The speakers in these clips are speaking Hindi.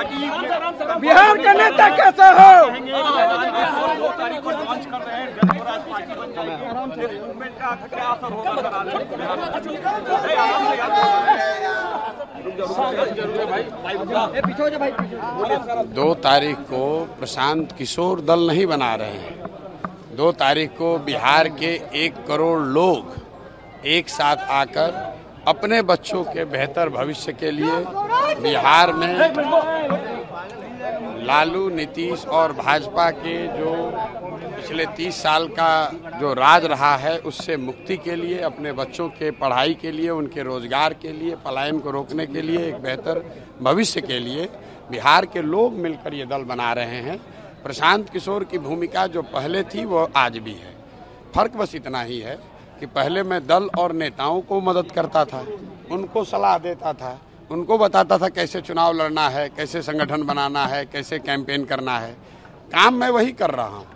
बिहार का नेता कैसा हो? दो तारीख को प्रशांत किशोर दल नहीं बना रहे हैं। 2 तारीख को बिहार के 1 करोड़ लोग एक साथ आकर अपने बच्चों के बेहतर भविष्य के लिए बिहार में लालू, नीतीश और भाजपा के जो पिछले 30 साल का जो राज रहा है उससे मुक्ति के लिए, अपने बच्चों के पढ़ाई के लिए, उनके रोजगार के लिए, पलायन को रोकने के लिए, एक बेहतर भविष्य के लिए बिहार के लोग मिलकर ये दल बना रहे हैं। प्रशांत किशोर की भूमिका जो पहले थी वो आज भी है। फर्क बस इतना ही है कि पहले मैं दल और नेताओं को मदद करता था, उनको सलाह देता था, उनको बताता था कैसे चुनाव लड़ना है, कैसे संगठन बनाना है, कैसे कैंपेन करना है। काम मैं वही कर रहा हूँ।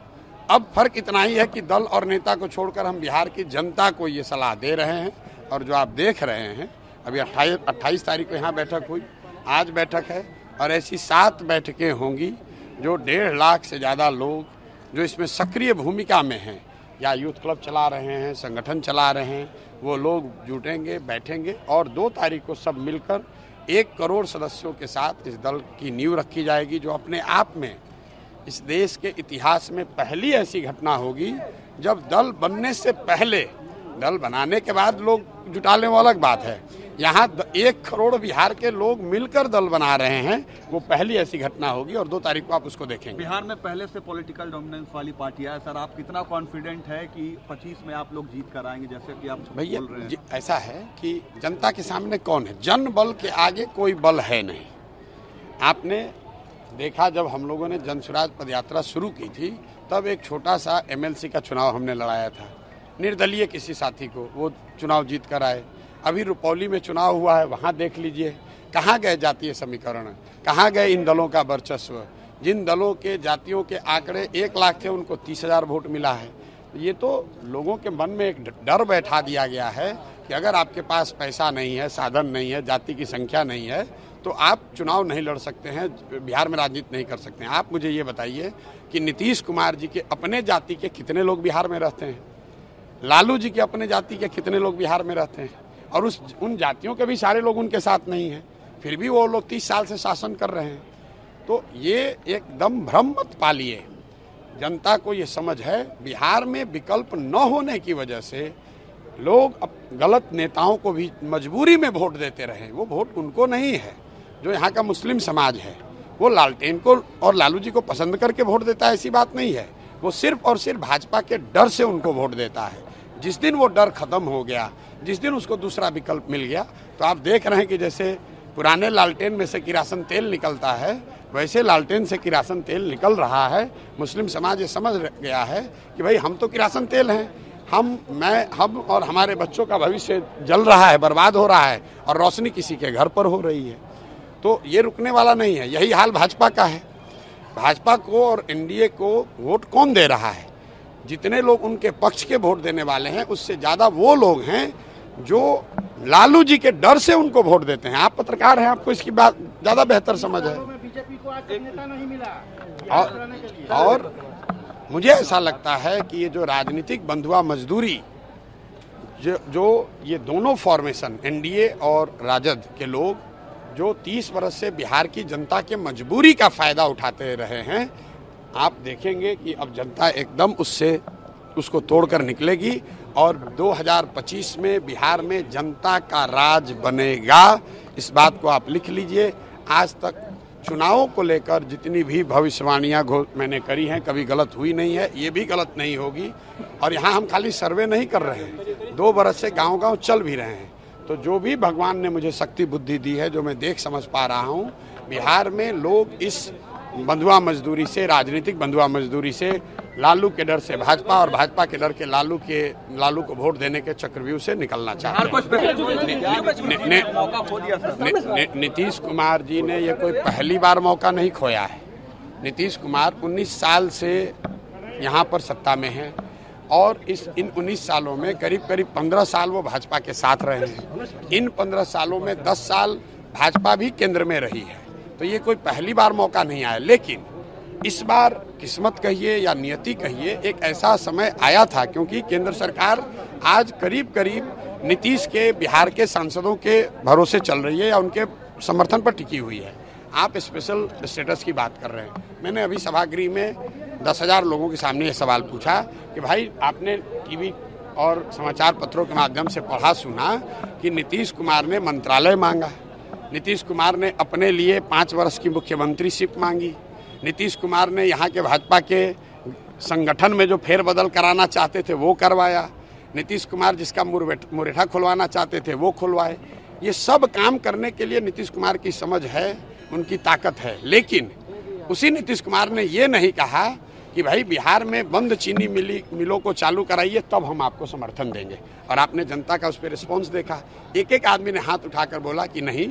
अब फर्क इतना ही है कि दल और नेता को छोड़कर हम बिहार की जनता को ये सलाह दे रहे हैं। और जो आप देख रहे हैं, अभी 28 तारीख को यहाँ बैठक हुई, आज बैठक है और ऐसी 7 बैठकें होंगी जो 1.5 लाख से ज़्यादा लोग जो इसमें सक्रिय भूमिका में हैं, या यूथ क्लब चला रहे हैं, संगठन चला रहे हैं, वो लोग जुटेंगे, बैठेंगे और 2 तारीख को सब मिलकर 1 करोड़ सदस्यों के साथ इस दल की नींव रखी जाएगी, जो अपने आप में इस देश के इतिहास में पहली ऐसी घटना होगी जब दल बनने से पहले, दल बनाने के बाद लोग जुटा लें वो अलग बात है, यहाँ 1 करोड़ बिहार के लोग मिलकर दल बना रहे हैं, वो पहली ऐसी घटना होगी और 2 तारीख को आप उसको देखेंगे। बिहार में पहले से पॉलिटिकल डोमिनेंस वाली पार्टियां है सर, आप कितना कॉन्फिडेंट है कि 25 में आप लोग जीत कर आएंगे, जैसे कि आप भैया बोल रहे हैं? ऐसा है कि जनता के सामने कौन है? जन बल के आगे कोई बल है नहीं। आपने देखा जब हम लोगों ने जन स्वराज पद यात्रा शुरू की थी, तब एक छोटा सा MLC का चुनाव हमने लड़ाया था, निर्दलीय किसी साथी को, वो चुनाव जीत कर आए। अभी रुपौली में चुनाव हुआ है, वहाँ देख लीजिए कहाँ गए जातीय समीकरण, कहाँ गए इन दलों का वर्चस्व। जिन दलों के जातियों के आंकड़े 1 लाख थे उनको 30,000 वोट मिला है। ये तो लोगों के मन में एक डर बैठा दिया गया है कि अगर आपके पास पैसा नहीं है, साधन नहीं है, जाति की संख्या नहीं है, तो आप चुनाव नहीं लड़ सकते हैं, बिहार में राजनीति नहीं कर सकते हैं। आप मुझे ये बताइए कि नीतीश कुमार जी के अपने जाति के कितने लोग बिहार में रहते हैं? लालू जी के अपने जाति के कितने लोग बिहार में रहते हैं? और उन जातियों के भी सारे लोग उनके साथ नहीं हैं, फिर भी वो लोग 30 साल से शासन कर रहे हैं। तो ये एकदम भ्रम मत पालिए। जनता को ये समझ है, बिहार में विकल्प न होने की वजह से लोग अब गलत नेताओं को भी मजबूरी में वोट देते रहे। वो वोट उनको नहीं है, जो यहाँ का मुस्लिम समाज है वो लालटेन को और लालू जी को पसंद करके वोट देता है, ऐसी बात नहीं है। वो सिर्फ और सिर्फ भाजपा के डर से उनको वोट देता है। जिस दिन वो डर खत्म हो गया, जिस दिन उसको दूसरा विकल्प मिल गया, तो आप देख रहे हैं कि जैसे पुराने लालटेन में से किरासन तेल निकलता है, वैसे लालटेन से किरासन तेल निकल रहा है। मुस्लिम समाज ये समझ गया है कि भाई हम तो किरासन तेल हैं, हम और हमारे बच्चों का भविष्य जल रहा है, बर्बाद हो रहा है और रोशनी किसी के घर पर हो रही है। तो ये रुकने वाला नहीं है। यही हाल भाजपा का है। भाजपा को और NDA को वोट कौन दे रहा है? जितने लोग उनके पक्ष के वोट देने वाले हैं, उससे ज़्यादा वो लोग हैं जो लालू जी के डर से उनको वोट देते हैं। आप पत्रकार हैं, आपको इसकी बात ज़्यादा बेहतर समझ है। बीजेपी को आज नेता नहीं मिला और मुझे ऐसा लगता है कि ये जो राजनीतिक बंधुआ मजदूरी जो ये दोनों फॉर्मेशन NDA और राजद के लोग जो 30 वर्ष से बिहार की जनता के मजबूरी का फायदा उठाते रहे हैं, आप देखेंगे कि अब जनता एकदम उसको तोड़कर निकलेगी और 2025 में बिहार में जनता का राज बनेगा। इस बात को आप लिख लीजिए। आज तक चुनावों को लेकर जितनी भी भविष्यवाणियां मैंने करी हैं, कभी गलत हुई नहीं है, ये भी गलत नहीं होगी। और यहाँ हम खाली सर्वे नहीं कर रहे हैं, 2 बरस से गांव-गांव चल भी रहे हैं। तो जो भी भगवान ने मुझे शक्ति बुद्धि दी है, जो मैं देख समझ पा रहा हूँ, बिहार में लोग इस बंधुआ मजदूरी से, राजनीतिक बंधुआ मजदूरी से, लालू के डर से भाजपा और भाजपा के डर के लालू को वोट देने के चक्रव्यूह से निकलना चाहते हैं। नीतीश कुमार जी ने ये कोई पहली बार मौका नहीं खोया है। नीतीश कुमार 19 साल से यहाँ पर सत्ता में हैं और इन 19 सालों में करीब 15 साल वो भाजपा के साथ रहे हैं। इन 15 सालों में 10 साल भाजपा भी केंद्र में रही है। तो ये कोई पहली बार मौका नहीं आया, लेकिन इस बार किस्मत कहिए या नियति कहिए, एक ऐसा समय आया था क्योंकि केंद्र सरकार आज करीब करीब नीतीश के बिहार के सांसदों के भरोसे चल रही है या उनके समर्थन पर टिकी हुई है। आप स्पेशल स्टेटस की बात कर रहे हैं। मैंने अभी सभागृह में 10,000 लोगों के सामने ये सवाल पूछा कि भाई आपने टीवी और समाचार पत्रों के माध्यम से पढ़ा सुना कि नीतीश कुमार ने मंत्रालय मांगा, नीतीश कुमार ने अपने लिए 5 वर्ष की मुख्यमंत्रीशिप मांगी, नीतीश कुमार ने यहाँ के भाजपा के संगठन में जो फेरबदल कराना चाहते थे वो करवाया, नीतीश कुमार जिसका मुरेठा खुलवाना चाहते थे वो खुलवाए। ये सब काम करने के लिए नीतीश कुमार की समझ है, उनकी ताकत है। लेकिन उसी नीतीश कुमार ने ये नहीं कहा कि भाई बिहार में बंद चीनी मिलों को चालू कराइए तब हम आपको समर्थन देंगे। और आपने जनता का उस पर रिस्पॉन्स देखा, एक एक आदमी ने हाथ उठाकर बोला कि नहीं,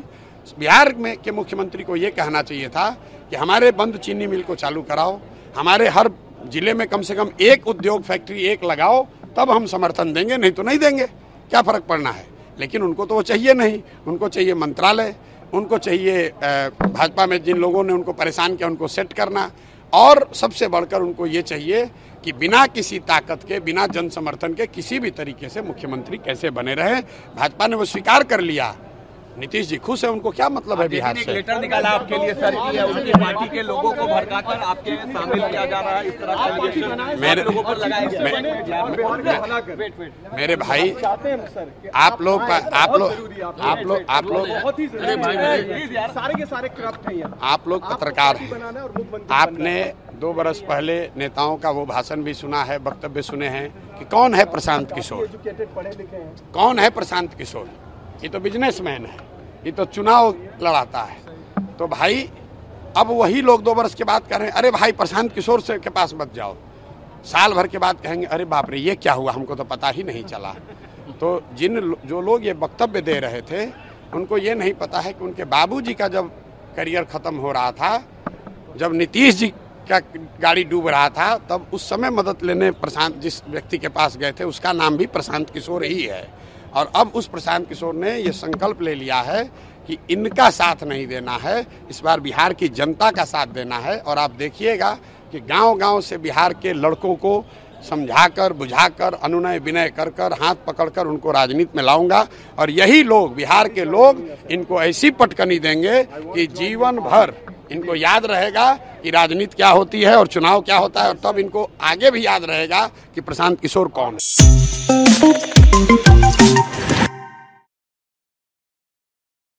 बिहार में के मुख्यमंत्री को ये कहना चाहिए था कि हमारे बंद चीनी मिल को चालू कराओ, हमारे हर जिले में कम से कम एक उद्योग फैक्ट्री एक लगाओ, तब हम समर्थन देंगे, नहीं तो नहीं देंगे, क्या फर्क पड़ना है। लेकिन उनको तो वो चाहिए नहीं, उनको चाहिए मंत्रालय, उनको चाहिए भाजपा में जिन लोगों ने उनको परेशान किया उनको सेट करना, और सबसे बढ़कर उनको ये चाहिए कि बिना किसी ताकत के, बिना जन समर्थन के किसी भी तरीके से मुख्यमंत्री कैसे बने रहे। भाजपा ने वो स्वीकार कर लिया। नीतीश जी खुश है, उनको क्या मतलब है बिहार से। लेटर निकाला आपके लिए सर कि उनकी पार्टी के लोगों को भड़काकर आपके शामिल किया जा रहा है, इस तरह का एलिगेशन मेरे लोगों पर लगाया। मेरे भाई, आप लोग आप लोग पत्रकार हैं, आपने 2 बरस पहले नेताओं का वो भाषण भी सुना है, वक्तव्य सुने हैं कि कौन है प्रशांत किशोर, कौन है प्रशांत किशोर, ये तो बिजनेसमैन है, ये तो चुनाव लड़ाता है। तो भाई अब वही लोग 2 बरस के बाद कह रहे हैं अरे भाई प्रशांत किशोर से के पास मत जाओ, साल भर के बाद कहेंगे अरे बाप रे ये क्या हुआ, हमको तो पता ही नहीं चला। तो जो लोग ये वक्तव्य दे रहे थे उनको ये नहीं पता है कि उनके बाबूजी का जब करियर खत्म हो रहा था, जब नीतीश जी का गाड़ी डूब रहा था, तब उस समय मदद लेने प्रशांत जिस व्यक्ति के पास गए थे उसका नाम भी प्रशांत किशोर ही है। और अब उस प्रशांत किशोर ने ये संकल्प ले लिया है कि इनका साथ नहीं देना है, इस बार बिहार की जनता का साथ देना है। और आप देखिएगा कि गांव-गांव से बिहार के लड़कों को समझाकर, बुझाकर, अनुनय विनय कर कर, हाथ पकड़कर उनको राजनीति में लाऊंगा। और यही लोग, बिहार के लोग, इनको ऐसी पटकनी देंगे कि जीवन भर इनको याद रहेगा कि राजनीति क्या होती है और चुनाव क्या होता है। और तब इनको आगे भी याद रहेगा कि प्रशांत किशोर कौन है।